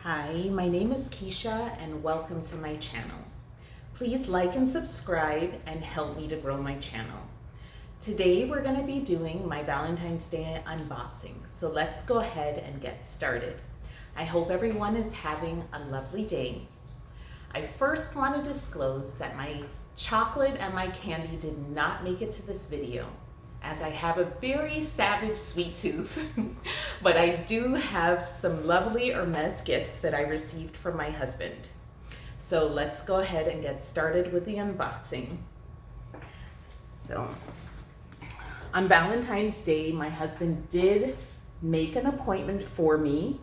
Hi, my name is Keisha and welcome to my channel. Please like and subscribe and help me to grow my channel. Today we're going to be doing my Valentine's Day unboxing, so let's go ahead and get started. I hope everyone is having a lovely day. I first want to disclose that my chocolate and my candy did not make it to this video, as I have a very savage sweet tooth, but I do have some lovely Hermes gifts that I received from my husband. So let's go ahead and get started with the unboxing. So on Valentine's Day, my husband did make an appointment for me,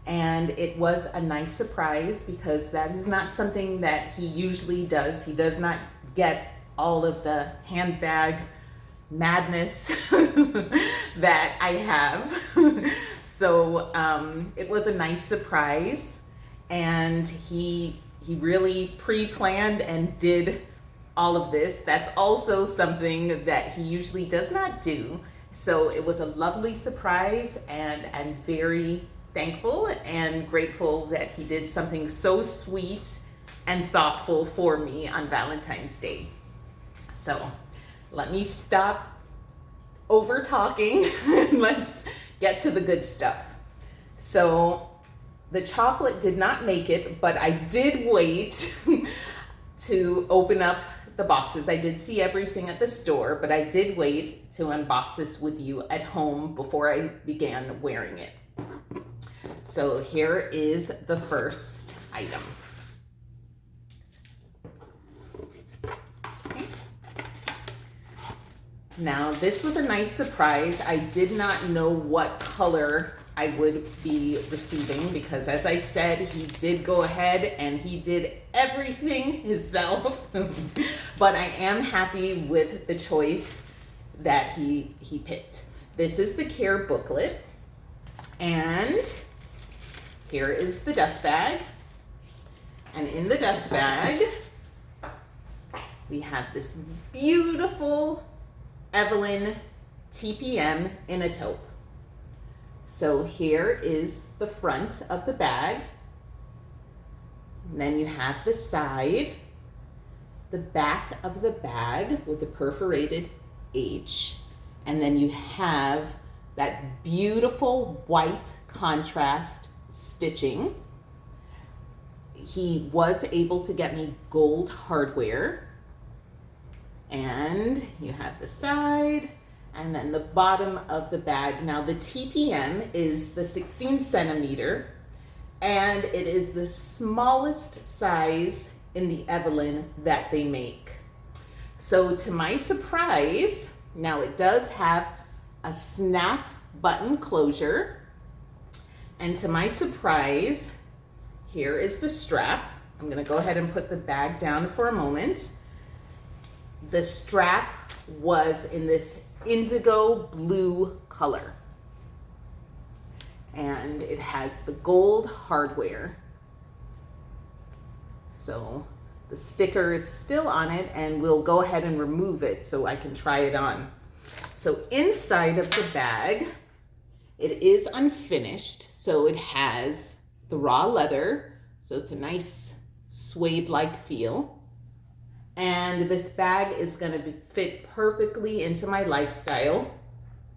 and it was a nice surprise because that is not something that he usually does. He does not get all of the handbag madness that I have. So it was a nice surprise, and he really pre-planned and did all of this. That's also something that he usually does not do. So it was a lovely surprise, and I'm very thankful and grateful that he did something so sweet and thoughtful for me on Valentine's Day. So let me stop over talking and let's get to the good stuff. So the chocolate did not make it, but I did wait to open up the boxes. I did see everything at the store, but I did wait to unbox this with you at home before I began wearing it. So here is the first item. Now, this was a nice surprise. I did not know what color I would be receiving because, as I said, he did go ahead and he did everything himself. But I am happy with the choice that he picked. This is the care booklet, and here is the dust bag. And in the dust bag, we have this beautiful Evelyn TPM in a taupe. So here is the front of the bag. And then you have the side, the back of the bag with the perforated H. And then you have that beautiful white contrast stitching. He was able to get me gold hardware. And you have the side and then the bottom of the bag. Now the TPM is the 16 centimeter, and it is the smallest size in the Evelyn that they make. So to my surprise, now it does have a snap button closure. And to my surprise, here is the strap. I'm gonna go ahead and put the bag down for a moment. The strap was in this indigo blue color, and it has the gold hardware. So the sticker is still on it, and we'll go ahead and remove it so I can try it on. So inside of the bag, it is unfinished, so it has the raw leather, so it's a nice suede-like feel. And this bag is going to fit perfectly into my lifestyle,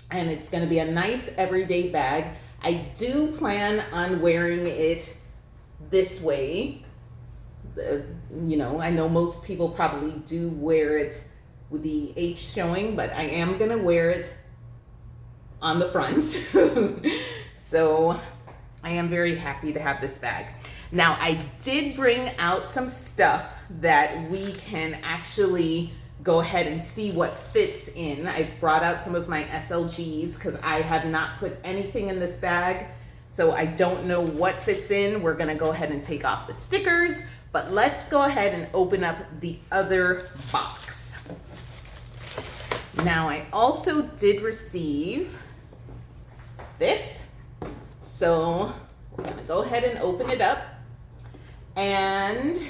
and it's going to be a nice everyday bag. I do plan on wearing it this way. I know most people probably do wear it with the H showing, but I am going to wear it on the front. So I am very happy to have this bag. Now, I did bring out some stuff that we can actually go ahead and see what fits in. I brought out some of my SLGs because I have not put anything in this bag, so I don't know what fits in. We're gonna go ahead and take off the stickers, but let's go ahead and open up the other box. Now, I also did receive this, so we're gonna go ahead and open it up. And it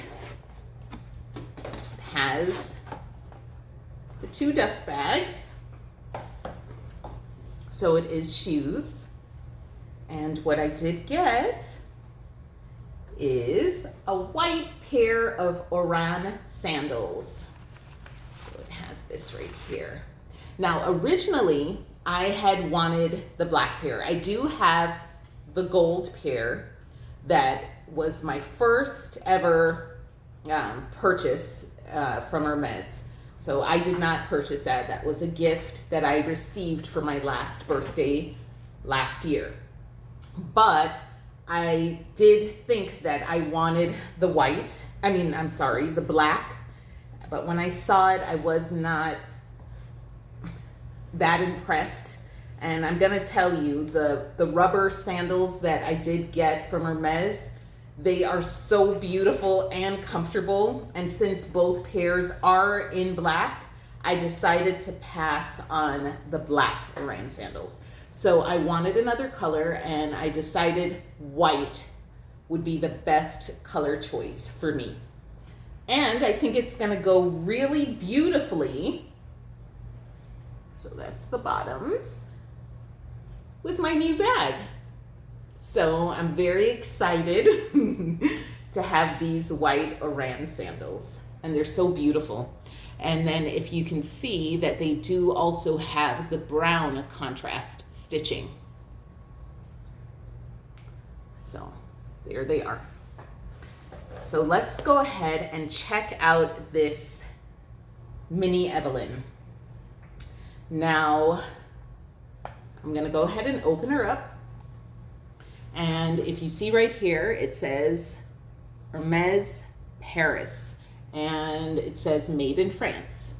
has the two dust bags. So it is shoes. And what I did get is a white pair of Oran sandals. So it has this right here. Now, originally, I had wanted the black pair. I do have the gold pair that was my first ever purchase from Hermes. So I did not purchase that. That was a gift that I received for my last birthday last year. But I did think that I wanted the the black. But when I saw it, I was not that impressed. And I'm gonna tell you, the rubber sandals that I did get from Hermes, they are so beautiful and comfortable. And since both pairs are in black, I decided to pass on the black Oran sandals. So I wanted another color, and I decided white would be the best color choice for me. And I think it's gonna go really beautifully. So that's the bottoms with my new bag. So I'm very excited to have these white Oran sandals, and they're so beautiful. And then if you can see that they do also have the brown contrast stitching. So there they are. So let's go ahead and check out this mini Evelyn. Now, I'm gonna go ahead and open her up. And if you see right here, it says Hermes Paris, and it says made in France.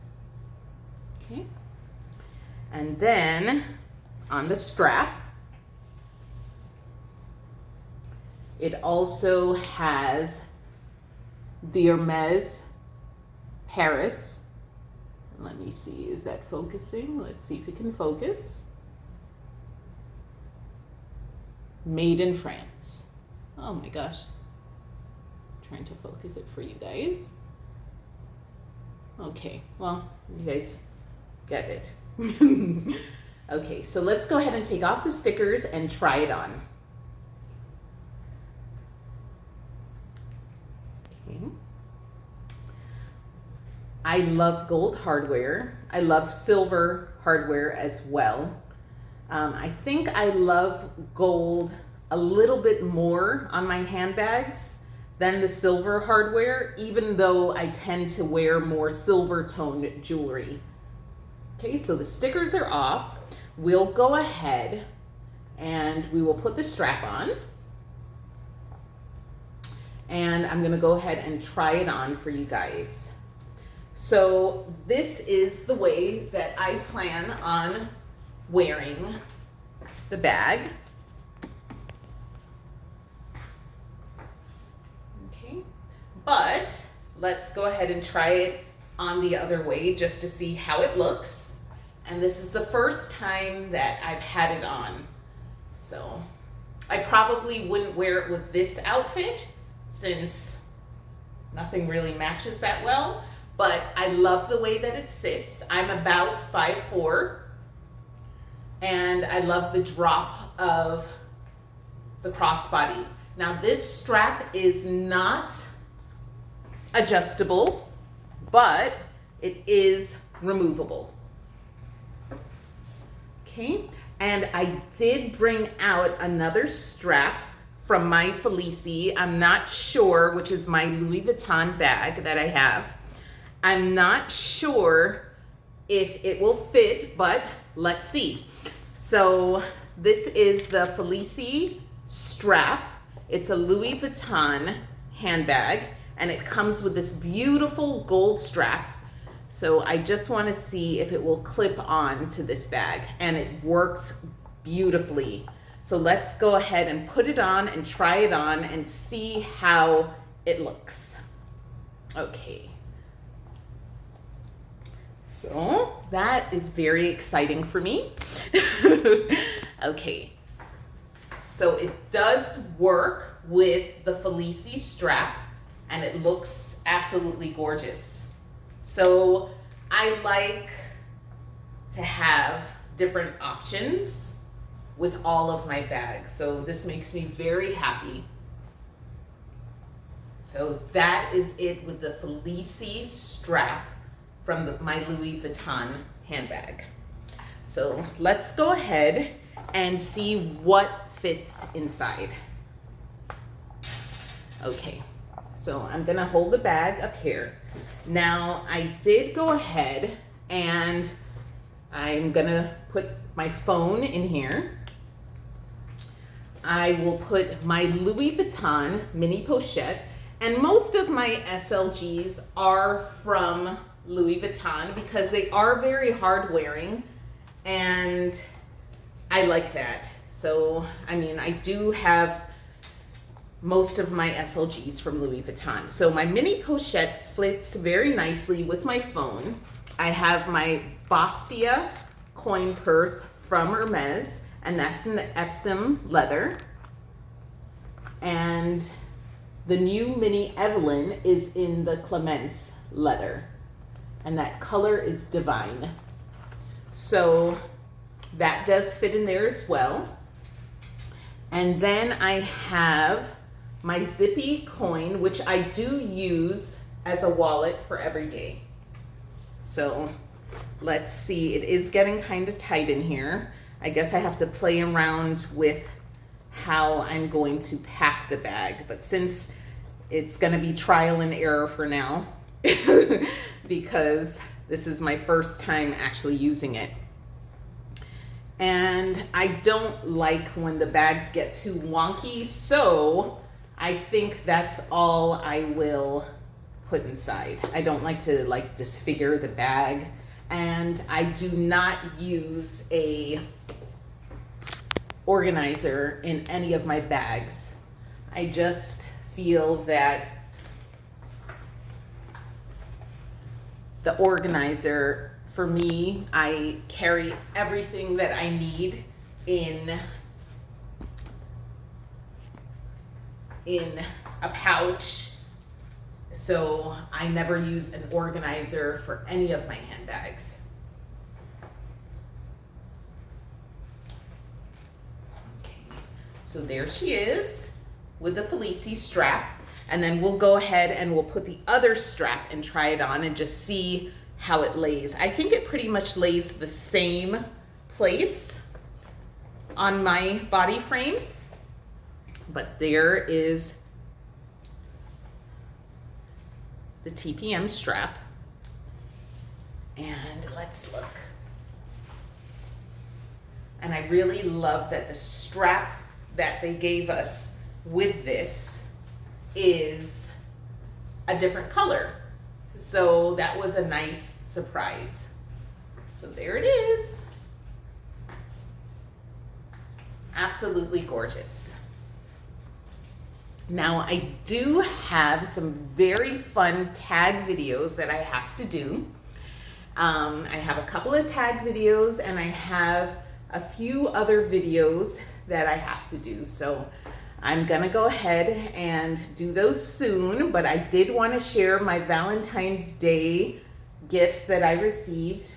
Okay. And then on the strap, it also has the Hermes Paris. Let me see, is that focusing? Let's see if it can focus. Made in France. Oh my gosh. Trying to focus it for you guys. Okay, well, you guys get it. Okay, so let's go ahead and take off the stickers and try it on. Okay. I love gold hardware. I love silver hardware as well. I think I love gold a little bit more on my handbags than the silver hardware, even though I tend to wear more silver toned jewelry. Okay, so the stickers are off. We'll go ahead and we will put the strap on. And I'm gonna go ahead and try it on for you guys. So this is the way that I plan on wearing the bag. Okay, but let's go ahead and try it on the other way just to see how it looks. And this is the first time that I've had it on. So I probably wouldn't wear it with this outfit since nothing really matches that well, but I love the way that it sits. I'm about 5'4", and I love the drop of the crossbody. Now this strap is not adjustable, but it is removable. Okay, and I did bring out another strap from my Felici. I'm not sure, which is my Louis Vuitton bag that I have. I'm not sure if it will fit, but let's see. So this is the Felici strap. It's a Louis Vuitton handbag, and it comes with this beautiful gold strap. So I just want to see if it will clip on to this bag, and it works beautifully. So let's go ahead and put it on and try it on and see how it looks. Okay. So that is very exciting for me. Okay. So it does work with the Felici strap, and it looks absolutely gorgeous. So I like to have different options with all of my bags. So this makes me very happy. So that is it with the Felici strap from my Louis Vuitton handbag. So let's go ahead and see what fits inside. Okay, so I'm gonna hold the bag up here. Now I did go ahead and I'm gonna put my phone in here. I will put my Louis Vuitton mini pochette, and most of my SLGs are from Louis Vuitton because they are very hard wearing, and I like that. So, I mean, I do have most of my SLGs from Louis Vuitton. So my mini pochette fits very nicely with my phone. I have my Bastia coin purse from Hermes, and that's in the Epsom leather. And the new mini Evelyn is in the Clemence leather, and that color is divine. So that does fit in there as well. And then I have my zippy coin, which I do use as a wallet for every day. So let's see, it is getting kind of tight in here. I guess I have to play around with how I'm going to pack the bag, but since it's gonna be trial and error for now, because this is my first time actually using it. And I don't like when the bags get too wonky, so I think that's all I will put inside. I don't like to disfigure the bag, and I do not use a organizer in any of my bags. I just feel that the organizer, for me, I carry everything that I need in a pouch, so I never use an organizer for any of my handbags. Okay, so there she is with the Felici strap, and then we'll go ahead and we'll put the other strap and try it on and just see how it lays. I think it pretty much lays the same place on my body frame, but there is the TPM strap, and let's look. And I really love that the strap that they gave us with this is a different color. So that was a nice surprise. So there it is. Absolutely gorgeous. Now I do have some very fun tag videos that I have to do. I have a couple of tag videos, and I have a few other videos that I have to do. So I'm gonna go ahead and do those soon, but I did want to share my Valentine's Day gifts that I received,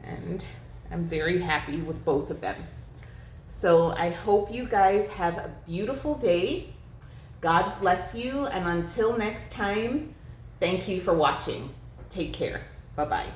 and I'm very happy with both of them. So I hope you guys have a beautiful day. God bless you, and until next time, thank you for watching. Take care. Bye-bye.